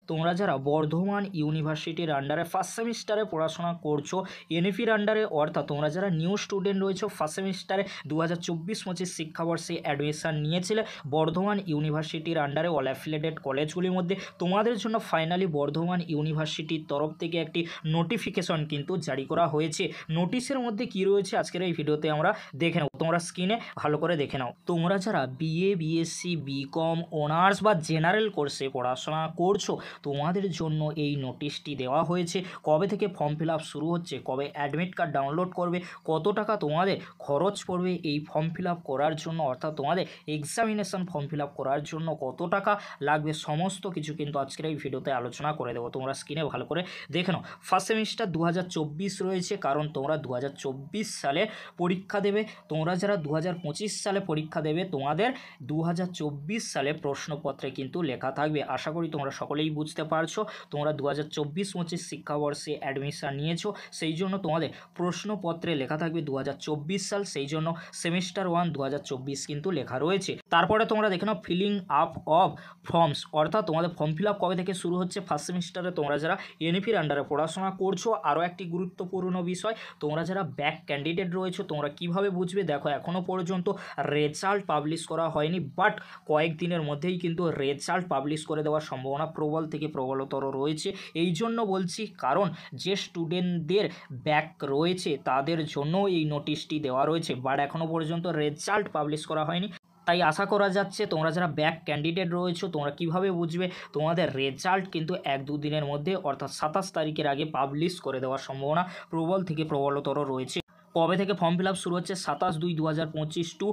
তোমরা যারা বর্ধমান ইউনিভার্সিটির আন্ডারে ফার্স্ট সেমিস্টারে পড়াশোনা করছো এনইপির আন্ডারে, অর্থাৎ তোমরা যারা নিউ স্টুডেন্ট রয়েছো ফার্স্ট সেমিস্টারে 2024-25 শিক্ষাবর্ষে অ্যাডমিশান নিয়েছিলে বর্ধমান ইউনিভার্সিটির আন্ডারে অল অ্যাফিলিয়েটেড কলেজগুলির মধ্যে, তোমাদের জন্য ফাইনালি বর্ধমান ইউনিভার্সিটির তরফ থেকে একটি নোটিফিকেশন কিন্তু জারি করা হয়েছে। নোটিশের মধ্যে কি রয়েছে আজকের এই ভিডিওতে আমরা দেখে নেব, তোমরা স্ক্রিনে ভালো করে দেখে নাও। তোমরা যারা বিএ, বিএসসি, বিকম, অনার্স বা জেনারেল কোর্সে পড়াশোনা করছো তোমাদের জন্য এই নোটিশটি দেওয়া হয়েছে। কবে থেকে ফর্ম ফিল আপ শুরু হচ্ছে, কবে অ্যাডমিট কার্ড ডাউনলোড করবে, কত টাকা তোমাদের খরচ পড়বে এই ফর্ম ফিল আপ করার জন্য, অর্থাৎ তোমাদের এক্সামিনেশন ফর্ম ফিল আপ করার জন্য কত টাকা লাগবে, সমস্ত কিছু কিন্তু আজকের এই ভিডিওতে আলোচনা করে দেবো। তোমরা স্ক্রিনে ভালো করে দেখে নাও। ফার্স্ট সেমিস্টার 2024 রয়েছে, কারণ তোমরা 2024 সালে পরীক্ষা দেবে। তোমরা যারা 2025 সালে পরীক্ষা দেবে তোমাদের 2024 সালে প্রশ্নপত্রে কিন্তু লেখা থাকবে। আশা করি তোমরা সকলেই বুঝতে পারছো। তোমরা 2024-25 শিক্ষাবর্ষে অ্যাডমিশন নিয়েছো, সেই জন্য তোমাদের প্রশ্নপত্রে লেখা থাকবে 2024 সাল, সেই জন্য সেমিস্টার 1 2024 কিন্তু লেখা রয়েছে। তারপরে তোমরা দেখে নাও ফিলিং আপ অফ ফর্মস, অর্থাৎ তোমাদের ফর্ম ফিল আপ কবে থেকে শুরু হচ্ছে ফার্স্ট সেমিস্টারে তোমরা যারা এনইপির আন্ডারে পড়াশোনা করছো। আরও একটি গুরুত্বপূর্ণ বিষয়, তোমরা যারা ব্যাক ক্যান্ডিডেট রয়েছো তোমরা কিভাবে বুঝবে, দেখো এখনও পর্যন্ত রেজাল্ট পাবলিশ করা হয়নি, বাট কয়েকদিনের মধ্যেই কিন্তু রেজাল্ট পাবলিশ করে দেওয়ার সম্ভাবনা প্রবল থেকে প্রবলতর রয়েছে। এই জন্য বলছি, কারণ যে স্টুডেন্টদের ব্যাক রয়েছে তাদের জন্য এই নোটিশটি দেওয়া রয়েছে, বাট এখনও পর্যন্ত রেজাল্ট পাবলিশ করা হয়নি। তাই আশা করা যাচ্ছে তোমরা যারা ব্যাক ক্যান্ডিডেট রয়েছো তোমরা কিভাবে বুঝবে, তোমাদের রেজাল্ট কিন্তু 1-2 দিনের মধ্যে অর্থাৎ 27 তারিখের আগে পাবলিশ করে দেওয়ার সম্ভাবনা প্রবল থেকে প্রবলতর রয়েছে। কবে থেকে ফর্ম ফিল আপ শুরু হচ্ছে, 27/2/2025 টু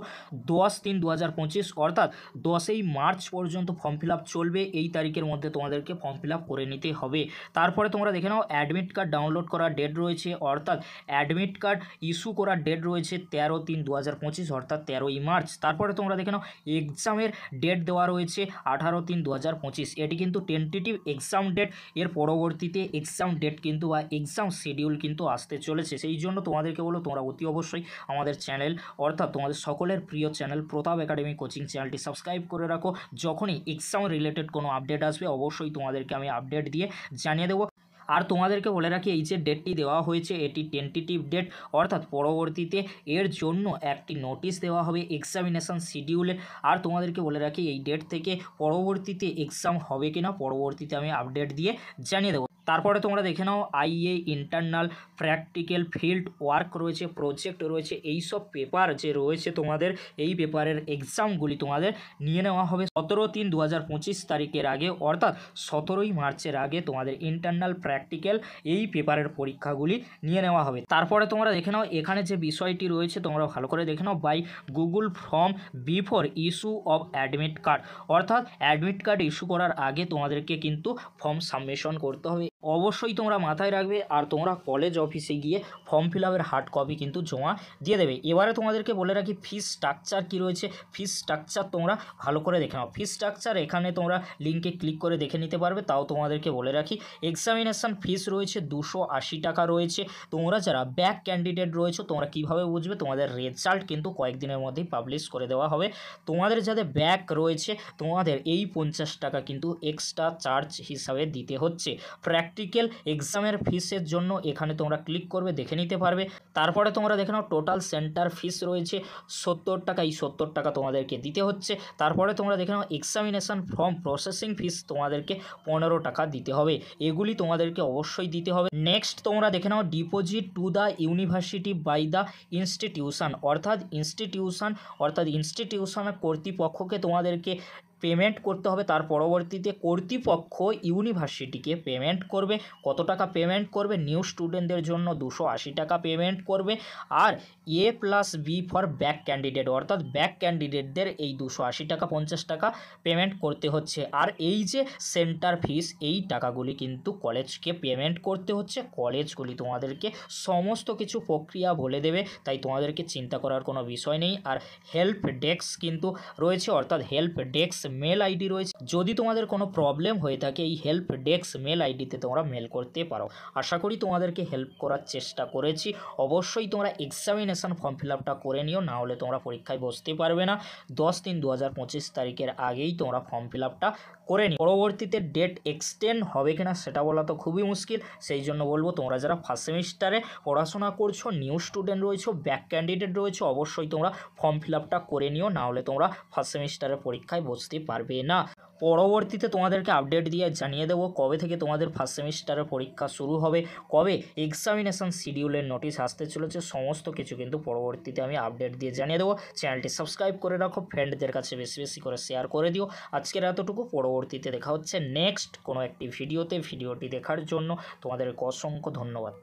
10/3/2025, অর্থাৎ 10ই মার্চ পর্যন্ত ফর্ম ফিল আপ চলবে। এই তারিখের মধ্যে তোমাদেরকে ফর্ম ফিল আপ করে নিতে হবে। তারপরে তোমরা দেখে নাও অ্যাডমিট কার্ড ডাউনলোড করার ডেট রয়েছে, অর্থাৎ অ্যাডমিট কার্ড ইস্যু করার ডেট রয়েছে 13/3/2025, অর্থাৎ 13ই মার্চ। তারপরে তোমরা দেখে নাও এক্সামের ডেট দেওয়া রয়েছে 18/3/2025, এটি কিন্তু টেন্টেটিভ এক্সাম ডেট। এর পরবর্তীতে এক্সাম ডেট কিন্তু বা এক্সাম শিডিউল কিন্তু আসতে চলেছে। সেই জন্য তোমাদেরকে বলো তোমরা অতি অবশ্যই আমাদের চ্যানেল, অর্থাৎ তোমাদের সকলের প্রিয় চ্যানেল প্রতাপ একাডেমি কোচিং চ্যানেলটি সাবস্ক্রাইব করে রাখো। যখনই এক্সাম রিলেটেড কোনো আপডেট আসবে অবশ্যই তোমাদেরকে আমি আপডেট দিয়ে জানিয়ে দেবো। আর তোমাদেরকে বলে রাখি, এই যে ডেটটি দেওয়া হয়েছে এটি টেন্টেটিভ ডেট, অর্থাৎ পরবর্তীতে এর জন্য একটি নোটিশ দেওয়া হবে এক্সামিনেশান শিডিউলে। আর তোমাদেরকে বলে রাখি এই ডেট থেকে পরবর্তীতে এক্সাম হবে কিনা পরবর্তীতে আমি আপডেট দিয়ে জানিয়ে দেবো। তারপরে তোমরা দেখে নাও IA internal, practical, field work রয়েছে, প্রজেক্ট রয়েছে, এই সব পেপার যে রয়েছে তোমাদের এই পেপারের এক্সামগুলি তোমাদের নিয়ে নেওয়া হবে 17/3/2025 তারিখের আগে, অর্থাৎ 17ই মার্চের আগে তোমাদের ইন্টারনাল, প্র্যাকটিক্যাল এই পেপারের পরীক্ষাগুলি নিয়ে নেওয়া হবে। তারপরে তোমরা দেখে নাও এখানে যে বিষয়টি রয়েছে তোমরা ভালো করে দেখে নাও, by Google form before issue of admit card, অর্থাৎ অ্যাডমিট কার্ড ইস্যু করার আগে তোমাদেরকে কিন্তু ফর্ম সাবমিশন করতে হবে। অবশ্যই তোমরা মাথায় রাখবে, আর তোমরা কলেজ অফিসে গিয়ে ফর্ম ফিল আপের হার্ড কপি কিন্তু জমা দিয়ে দেবে। এবারে তোমাদেরকে বলে রাখি ফিস স্ট্রাকচার কী রয়েছে। ফিস স্ট্রাকচার তোমরা ভালো করে দেখে নাও। ফিস স্ট্রাকচার এখানে তোমরা লিঙ্কে ক্লিক করে দেখে নিতে পারবে। তাও তোমাদেরকে বলে রাখি এক্সামিনেশান ফিস রয়েছে 280 টাকা রয়েছে। তোমরা যারা ব্যাক ক্যান্ডিডেট রয়েছে তোমরা কিভাবে বুঝবে, তোমাদের রেজাল্ট কিন্তু কয়েকদিনের মধ্যেই পাবলিশ করে দেওয়া হবে। তোমাদের যাদের ব্যাক রয়েছে তোমাদের এই 50 টাকা কিন্তু এক্সট্রা চার্জ হিসাবে দিতে হচ্ছে। প্র্যাকটিক্যাল এক্সামের ফিসের জন্য এখানে তোমরা ক্লিক করবে, দেখে নিতে পারবে। তারপরে তোমরা দেখে নাও টোটাল সেন্টার ফিস রয়েছে 70 টাকা, এই 70 টাকা তোমাদেরকে দিতে হচ্ছে। তারপরে তোমরা দেখে নাও এক্সামিনেশান ফর্ম প্রসেসিং ফিস তোমাদেরকে 15 টাকা দিতে হবে, এগুলি তোমাদেরকে অবশ্যই দিতে হবে। নেক্সট তোমরা দেখে নাও deposit to the university by the institution, অর্থাৎ ইনস্টিটিউশনের কর্তৃপক্ষকে তোমাদেরকে পেমেন্ট করতে হবে। তার পরবর্তীতে কর্তৃপক্ষ ইউনিভার্সিটিকে পেমেন্ট করবে। কত টাকা পেমেন্ট করবে, নিউ স্টুডেন্টদের জন্য 280 টাকা পেমেন্ট করবে। আর A+B ফর ব্যাক ক্যান্ডিডেট, অর্থাৎ ব্যাক ক্যান্ডিডেটদের এই 280 টাকা 50 টাকা পেমেন্ট করতে হচ্ছে। আর এই যে সেন্টার ফিস এই টাকাগুলি কিন্তু কলেজকে পেমেন্ট করতে হচ্ছে। কলেজগুলি তোমাদেরকে সমস্ত কিছু প্রক্রিয়া বলে দেবে, তাই তোমাদেরকে চিন্তা করার কোনো বিষয় নেই। আর হেল্প ডেস্ক কিন্তু রয়েছে, অর্থাৎ হেল্প ডেস্ক মেল আইডি রয়েছে। যদি তোমাদের কোনো প্রবলেম হয়ে থাকে এই হেল্প ডেস্ক মেল আইডিতে তোমরা মেল করতে পারো। আশা করি তোমাদেরকে হেল্প করার চেষ্টা করেছি। অবশ্যই তোমরা এক্সামিনেশান ফর্ম ফিল আপটা করে নিও, না হলে তোমরা পরীক্ষায় বসতে পারবে না। 10/3/2025 তারিখের আগেই তোমরা ফর্ম ফিল আপটা করে নিও। পরবর্তীতে ডেট এক্সটেন্ড হবে কিনা সেটা বলা তো খুবই মুশকিল, সেই জন্য বলবো তোমরা যারা ফার্স্ট সেমিস্টারে পড়াশোনা করছো, নিউ স্টুডেন্ট রয়েছো, ব্যাক ক্যান্ডিডেট রয়েছো, অবশ্যই তোমরা ফর্ম ফিল আপটা করে নিও, নাহলে তোমরা ফার্স্ট সেমিস্টারের পরীক্ষায় বসতে পারবে না। পরবর্তীতে তোমাদেরকে আপডেট দিয়ে জানিয়ে দেবো কবে থেকে তোমাদের ফার্স্ট সেমিস্টারের পরীক্ষা শুরু হবে, কবে এক্সামিনেশন শিডিউলের নোটিশ আসতে চলেছে, সমস্ত কিছু কিন্তু পরবর্তীতে আমি আপডেট দিয়ে জানিয়ে দেবো। চ্যানেলটি সাবস্ক্রাইব করে রাখো, ফ্রেন্ডদের কাছে বেশি বেশি করে শেয়ার করে দিও। আজকের এতটুকু, পরবর্তীতে দেখা হচ্ছে নেক্সট কোনো একটি ভিডিওতে। ভিডিওটি দেখার জন্য তোমাদেরকে অসংখ্য ধন্যবাদ।